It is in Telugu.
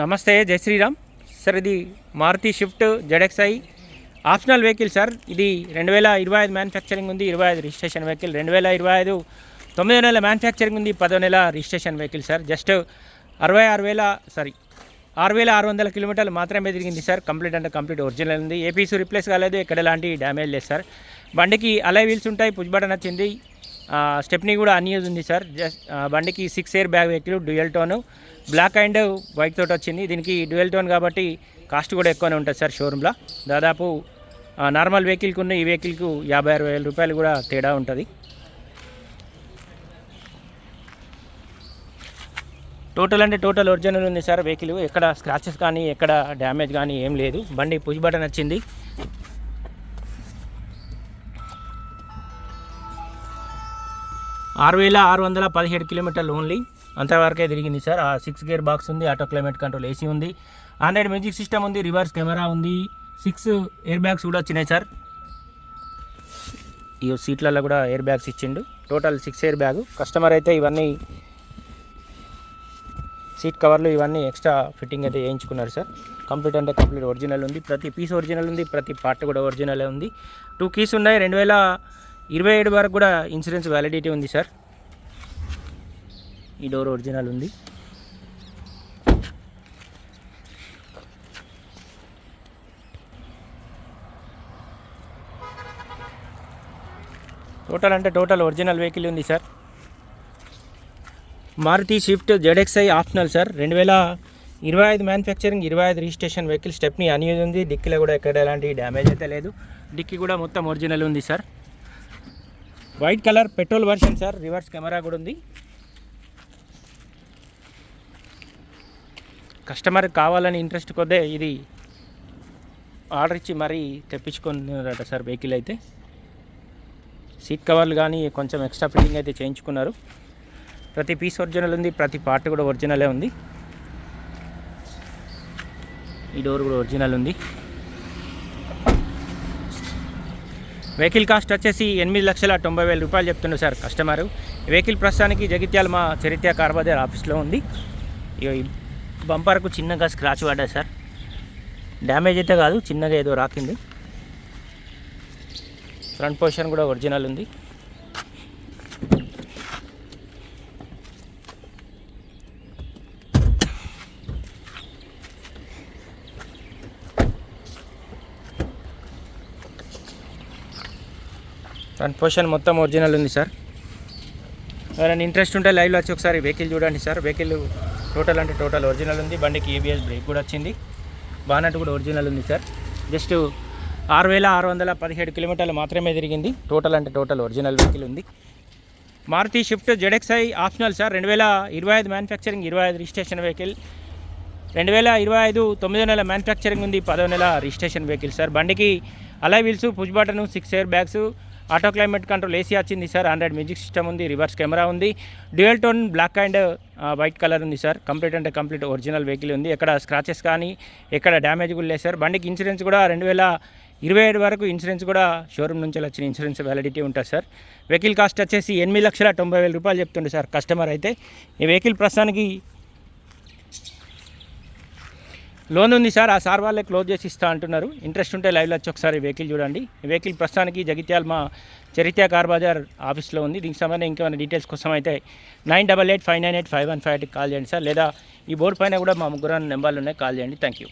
నమస్తే, జై శ్రీరామ్ సార్. ఇది Maruti Swift ZXI optional vehicle sir. ఇది 2025 మ్యానుఫ్యాక్చరింగ్ ఉంది, 25 రిజిస్ట్రేషన్ వెహికల్. 2025 9 నెలల మ్యానుఫ్యాక్చరింగ్ ఉంది, 10 నెలల రిజిస్ట్రేషన్ వెహికల్ సార్. జస్ట్ 6,600 కిలోమీటర్లు మాత్రమే తిరిగింది సార్. కంప్లీట్ ఒరిజినల్ ఉంది. ఏ పీసు రిప్లేస్ కాలేదు, ఎక్కడ ఎలాంటి డ్యామేజ్ లేదు సార్. బండికి అలై వీల్స్ ఉంటాయి, పుష్ బటన్ వచ్చింది, స్టెప్నీ కూడా అన్యూజ్ ఉంది సార్. బండికి 6 airbag vehicle, dual tone, black and white తోటి వచ్చింది. దీనికి డ్యూయల్ టోన్ కాబట్టి కాస్ట్ కూడా ఎక్కువనే ఉంటుంది సార్. షోరూమ్లో దాదాపు నార్మల్ వెహికల్కి ఉన్న ఈ వెహికల్కు 56,000 రూపాయలు కూడా తేడా ఉంటుంది. టోటల్ ఒరిజినల్ ఉంది సార్. వెహికల్ ఎక్కడ స్క్రాచెస్ కానీ ఎక్కడ డ్యామేజ్ కానీ ఏం లేదు. బండి పుష్ బటన్ వచ్చింది. ఆరు 6,617 కిలోమీటర్లు ఓన్లీ, అంతవరకే తిరిగింది సార్. 6 గేర్ బాక్స్ ఉంది, ఆటో క్లైమేట్ కంట్రోల్, ఏసీ ఉంది, ఆండ్రాయిడ్ మ్యూజిక్ సిస్టమ్ ఉంది, రివర్స్ కెమెరా ఉంది, 6 ఎయిర్ బ్యాగ్స్ కూడా వచ్చినాయి సార్. ఈ సీట్లలో కూడా ఎయిర్ బ్యాగ్స్ ఇచ్చిండు. Total 6 air bag. కస్టమర్ అయితే ఇవన్నీ సీట్ కవర్లు ఇవన్నీ ఎక్స్ట్రా ఫిట్టింగ్ అయితే చేయించుకున్నారు సార్. కంప్లీట్ ఒరిజినల్ ఉంది. ప్రతి పీస్ ఒరిజినల్ ఉంది, ప్రతి పార్ట్ కూడా ఒరిజినలే ఉంది. 2 కీస్ ఉన్నాయి. 2027 వరకు కూడా ఇన్సూరెన్స్ వ్యాలిడిటీ ఉంది సార్. ఈ డోర్ ఒరిజినల్ ఉంది. టోటల్ ఒరిజినల్ వెహికల్ ఉంది sir. Maruti Swift ZXI optional sir. 2025 manufacturing, 25 registration vehicle. Stepney unused ఉంది. డిక్కీలో కూడా ఎక్కడ ఎలాంటి డ్యామేజ్ అయితే లేదు. డిక్కీ కూడా మొత్తం ఒరిజినల్ ఉంది sir. White colour petrol version sir. Reverse camera కూడా ఉంది. కస్టమర్ కావాలని ఇంట్రెస్ట్ కొద్దే ఇది ఆర్డర్ ఇచ్చి మరీ తెప్పించుకున్నారట సార్. వెహికల్ అయితే సీట్ కవర్లు కానీ కొంచెం ఎక్స్ట్రా ఫిట్టింగ్ అయితే చేయించుకున్నారు. ప్రతి పీస్ ఒరిజినల్ ఉంది, ప్రతి పార్ట్ కూడా ఒరిజినలే ఉంది. ఈ డోర్ కూడా ఒరిజినల్ ఉంది. వెహికల్ కాస్ట్ వచ్చేసి 8,90,000 రూపాయలు చెప్తున్నారు సార్ కస్టమరు. వెహికల్ ప్రస్తుతానికి జగిత్యాల మా చరిత్ర కార్ బజార్ ఆఫీస్లో ఉంది. ఈ బంపర్కు చిన్నగా స్క్రాచ్ పడ్డాయి సార్. డ్యామేజ్ అయితే కాదు, చిన్నగా ఏదో రాకింది. ఫ్రంట్ పొజిషన్ కూడా ఒరిజినల్ ఉంది. ఫ్రంట్ పొజిషన్ మొత్తం ఒరిజినల్ ఉంది సార్. ఎవరైనా ఇంట్రెస్ట్ ఉంటే లైవ్లో వచ్చి ఒకసారి వెహికల్ చూడండి సార్. వెహికల్ టోటల్ ఒరిజినల్ ఉంది. బండికి ఏబిఎస్ బ్రేక్ కూడా వచ్చింది. బానట్ కూడా ఒరిజినల్ ఉంది సార్. జస్ట్ 6,617 కిలోమీటర్లు మాత్రమే తిరిగింది. టోటల్ ఒరిజినల్ వెహికల్ ఉంది. Maruti Swift ZXI optional sir. 2025 manufacturing, 25 registration vehicle. 2025 9 నెలల మ్యానుఫ్యాక్చరింగ్ ఉంది, 10 నెలల రిజిస్ట్రేషన్ వెహికల్ సార్. బండికి alloy wheels, push button, 6 air bags, auto climate control, AC వచ్చింది సార్. ఆండ్రాయిడ్ మ్యూజిక్ సిస్టమ్ ఉంది, రివర్స్ కెమెరా ఉంది, dual tone black and white colour ఉంది సార్. కంప్లీట్ ఒరిజినల్ వెహికల్ ఉంది. ఎక్కడ స్క్రాచెస్ కానీ ఎక్కడ డ్యామేజ్ కూడా లేదు సార్. బండికి ఇన్సూరెన్స్ కూడా 2027 వరకు ఇన్సూరెన్స్ కూడా షోరూమ్ నుంచి వచ్చిన ఇన్సూరెన్స్ వ్యాలిడిటీ ఉంటుంది సార్. వెహికల్ కాస్ట్ వచ్చేసి 8,90,000 రూపాయలు చెప్తుండే సార్ కస్టమర్ అయితే. ఈ వెహికల్ ప్రస్తుతానికి లోన్ ఉంది సార్. ఆ సార్ వాళ్ళే క్లోజ్ చేసి ఇస్తా అంటున్నారు. ఇంట్రెస్ట్ ఉంటే లైవ్లో వచ్చి ఒకసారి వెహికల్ చూడండి. వెహికల్ ప్రస్తుతానికి జగిత్యాల మా చరిత్ర కార్ బజార్ ఆఫీస్లో ఉంది. దీనికి సంబంధించి ఇంకేమైనా డీటెయిల్స్ కోసం అయితే 988-598-5158 కాల్ చేయండి సార్. లేదా ఈ బోర్డు పైన కూడా మా ముగ్గురు నెంబర్లు ఉన్నాయి, కాల్ చేయండి. Thank you.